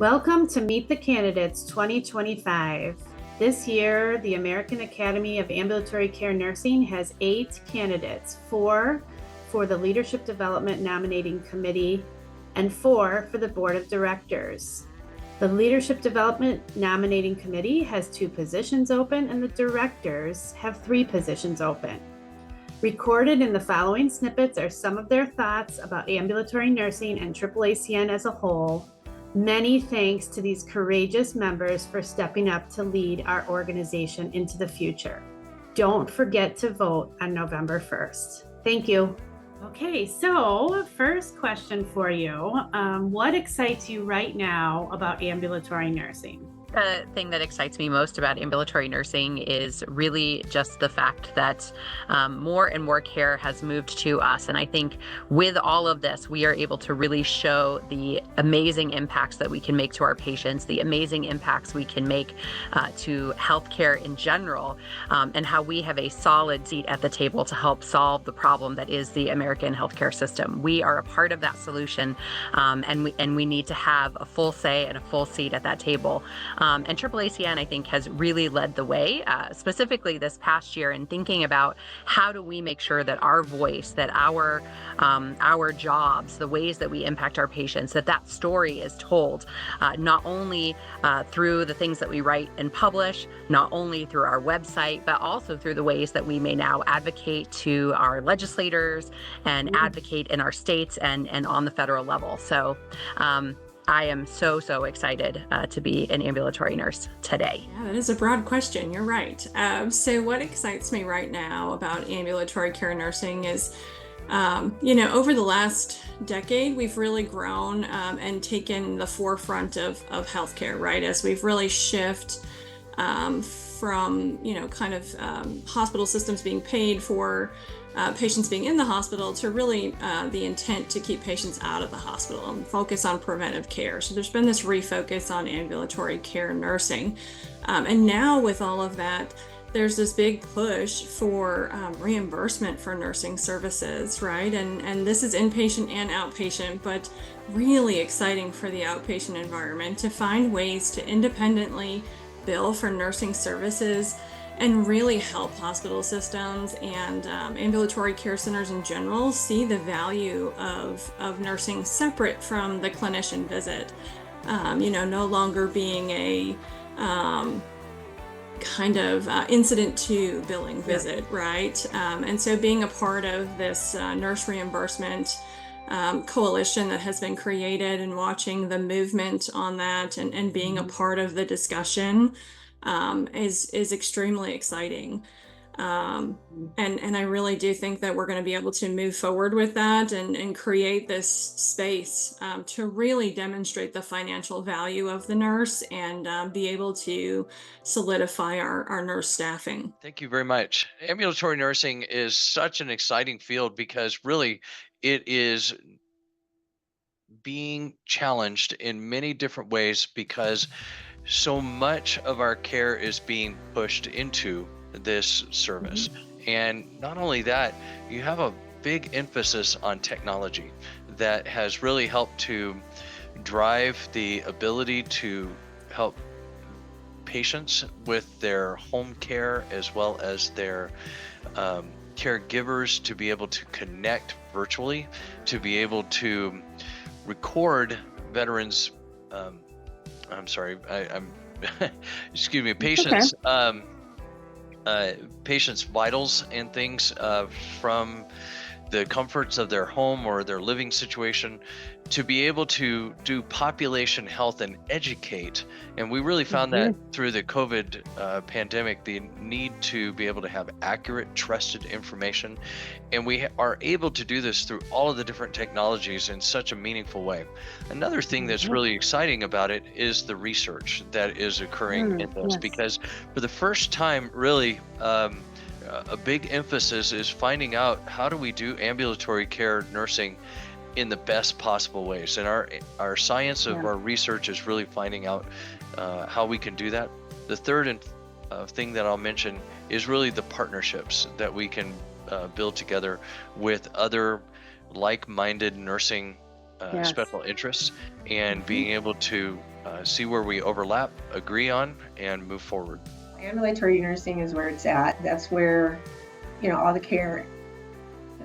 Welcome to Meet the Candidates 2025. This year, the American Academy of Ambulatory Care Nursing has 8 candidates, 4 for the Leadership Development Nominating Committee and 4 for the Board of Directors. The Leadership Development Nominating Committee has 2 positions open and the directors have 3 positions open. Recorded in the following snippets are some of their thoughts about ambulatory nursing and AAACN as a whole. Many thanks to these courageous members for stepping up to lead our organization into the future. Don't forget to vote on November 1st. Thank you. Okay, so first question for you. What excites you right now about ambulatory nursing? The thing that excites me most about ambulatory nursing is really just the fact that more and more care has moved to us. And I think with all of this, we are able to really show the amazing impacts that we can make to our patients, the amazing impacts we can make to healthcare in general, and how we have a solid seat at the table to help solve the problem that is the American healthcare system. We are a part of that solution, and we need to have a full say and a full seat at that table. And AAACN, I think, has really led the way, specifically this past year, in thinking about how do we make sure that our voice, that our jobs, the ways that we impact our patients, that story is told, not only through the things that we write and publish, not only through our website, but also through the ways that we may now advocate to our legislators and advocate in our states and on the federal level. So I am so excited to be an ambulatory nurse today. Yeah, that is a broad question. You're right. So what excites me right now about ambulatory care nursing is, over the last decade, we've really grown and taken the forefront of healthcare, right? As we've really shifted from, hospital systems being paid for patients being in the hospital to really the intent to keep patients out of the hospital and focus on preventive care. So there's been this refocus on ambulatory care nursing. And now with all of that, there's this big push for reimbursement for nursing services, right? And this is inpatient and outpatient, but really exciting for the outpatient environment to find ways to independently bill for nursing services and really help hospital systems and ambulatory care centers in general see the value of nursing separate from the clinician visit. No longer being a incident to billing visit, right? And so being a part of this nurse reimbursement coalition that has been created and watching the movement on that and being a part of the discussion is extremely exciting. And I really do think that we're going to be able to move forward with that and create this space to really demonstrate the financial value of the nurse and be able to solidify our nurse staffing. Thank you very much. Ambulatory nursing is such an exciting field because really it is being challenged in many different ways because so much of our care is being pushed into this service. And not only that, you have a big emphasis on technology that has really helped to drive the ability to help patients with their home care as well as their caregivers to be able to connect virtually, to be able to record veterans excuse me, patients, patients' vitals and things from the comforts of their home or their living situation, to be able to do population health and educate. And we really found that through the COVID pandemic, the need to be able to have accurate, trusted information. And we are able to do this through all of the different technologies in such a meaningful way. Another thing that's really exciting about it is the research that is occurring in this, because for the first time, really, a big emphasis is finding out how do we do ambulatory care nursing in the best possible ways. And our science of our research is really finding out how we can do that. The third thing that I'll mention is really the partnerships that we can build together with other like-minded nursing special interests, and being able to see where we overlap, agree on, and move forward. Ambulatory nursing is where it's at. That's where, all the care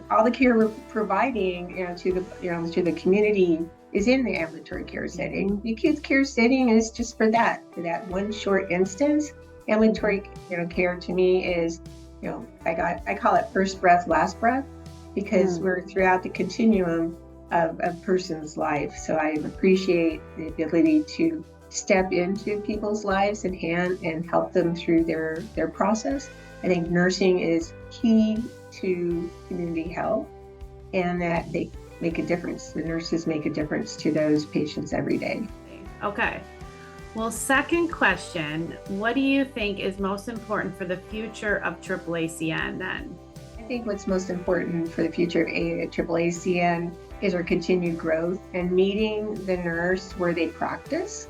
we're providing, to the community is in the ambulatory care setting. The acute care setting is just for that one short instance. Ambulatory, care to me is, I call it first breath, last breath, because we're throughout the continuum of a person's life. So I appreciate the ability to step into people's lives and help them through their process. I think nursing is key to community health, and that they make a difference. The nurses make a difference to those patients every day. Okay. Well, second question, what do you think is most important for the future of AAACN then? I think what's most important for the future of AAACN is our continued growth and meeting the nurse where they practice,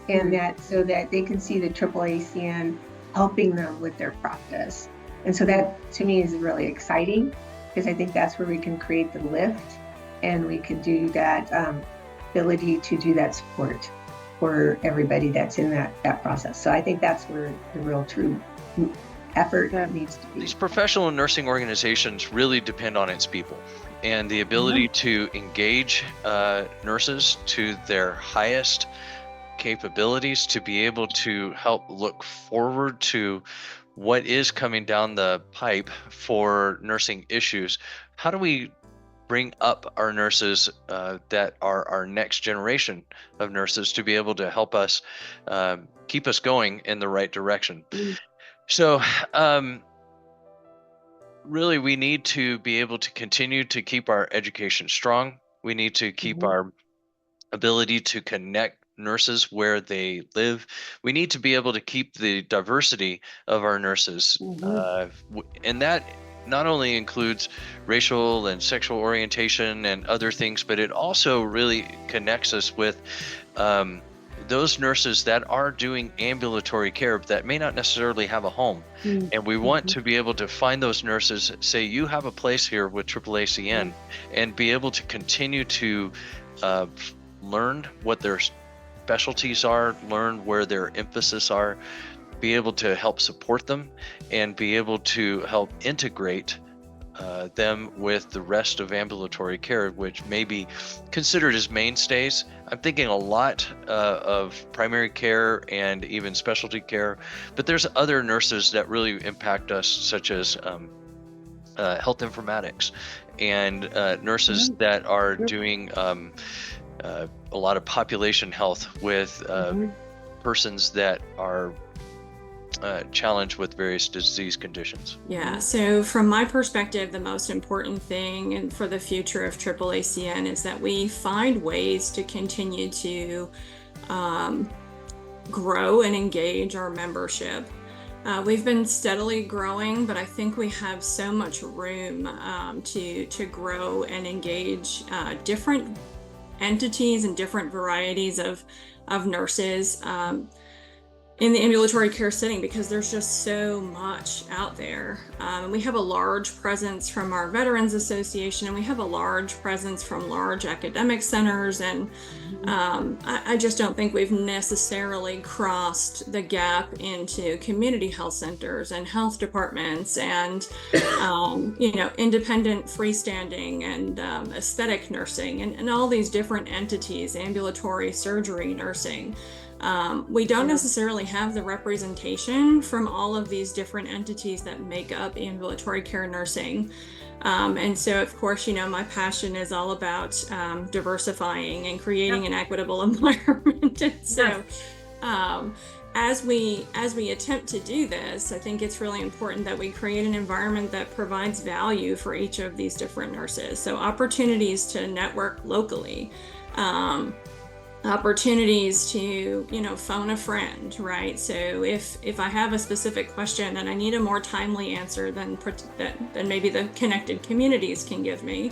and that so that they can see the AAACN helping them with their practice. And so that to me is really exciting, because I think that's where we can create the lift, and we can do that ability to do that support for everybody that's in that process. So I think that's where the real true effort needs to be. These professional nursing organizations really depend on its people, and the ability to engage nurses to their highest capabilities, to be able to help look forward to what is coming down the pipe for nursing issues. How do we bring up our nurses that are our next generation of nurses to be able to help us keep us going in the right direction? So really, we need to be able to continue to keep our education strong. We need to keep our ability to connect nurses where they live. We need to be able to keep the diversity of our nurses. And that not only includes racial and sexual orientation and other things, but it also really connects us with those nurses that are doing ambulatory care that may not necessarily have a home. And we want to be able to find those nurses, say, you have a place here with AAACN, and be able to continue to learn what their specialties are, learn where their emphasis are, be able to help support them, and be able to help integrate them with the rest of ambulatory care, which may be considered as mainstays. I'm thinking a lot of primary care and even specialty care, but there's other nurses that really impact us, such as health informatics and nurses that are doing a lot of population health with persons that are challenged with various disease conditions. Yeah, so from my perspective, the most important thing and for the future of AAACN is that we find ways to continue to grow and engage our membership. We've been steadily growing, but I think we have so much room to grow and engage different entities and different varieties of nurses in the ambulatory care setting, because there's just so much out there. We have a large presence from our Veterans Association, and we have a large presence from large academic centers, and I just don't think we've necessarily crossed the gap into community health centers and health departments and independent freestanding and aesthetic nursing and all these different entities, ambulatory surgery nursing. We don't necessarily have the representation from all of these different entities that make up ambulatory care nursing. And so, of course, my passion is all about diversifying and creating an equitable environment. And so as we attempt to do this, I think it's really important that we create an environment that provides value for each of these different nurses. So opportunities to network locally, opportunities to phone a friend, right? So if I have a specific question and I need a more timely answer than maybe the connected communities can give me,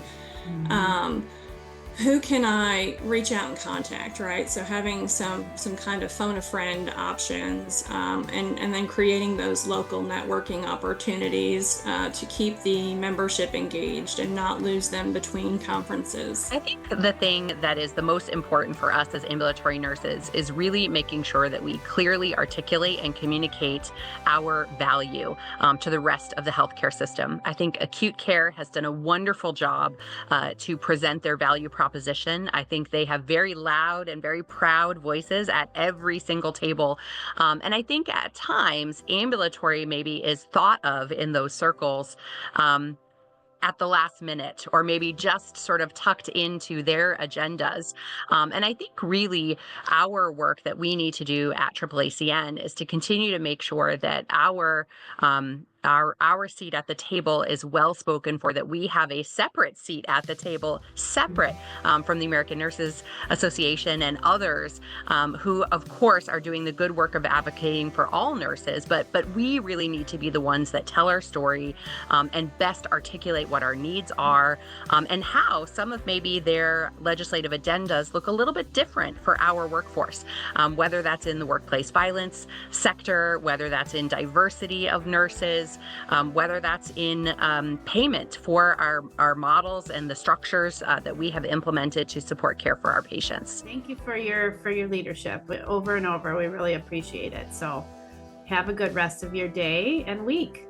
who can I reach out and contact, right? So having some kind of phone a friend options, and then creating those local networking opportunities to keep the membership engaged and not lose them between conferences. I think the thing that is the most important for us as ambulatory nurses is really making sure that we clearly articulate and communicate our value to the rest of the healthcare system. I think acute care has done a wonderful job to present their value proposition. I think they have very loud and very proud voices at every single table. And I think at times ambulatory maybe is thought of in those circles at the last minute, or maybe just sort of tucked into their agendas. And I think really our work that we need to do at AAACN is to continue to make sure that our seat at the table is well spoken for, that we have a separate seat at the table, separate from the American Nurses Association and others who, of course, are doing the good work of advocating for all nurses. But we really need to be the ones that tell our story and best articulate what our needs are and how some of maybe their legislative agendas look a little bit different for our workforce, whether that's in the workplace violence sector, whether that's in diversity of nurses, whether that's in payment for our models and the structures that we have implemented to support care for our patients. Thank you for your leadership over and over. We really appreciate it. So have a good rest of your day and week.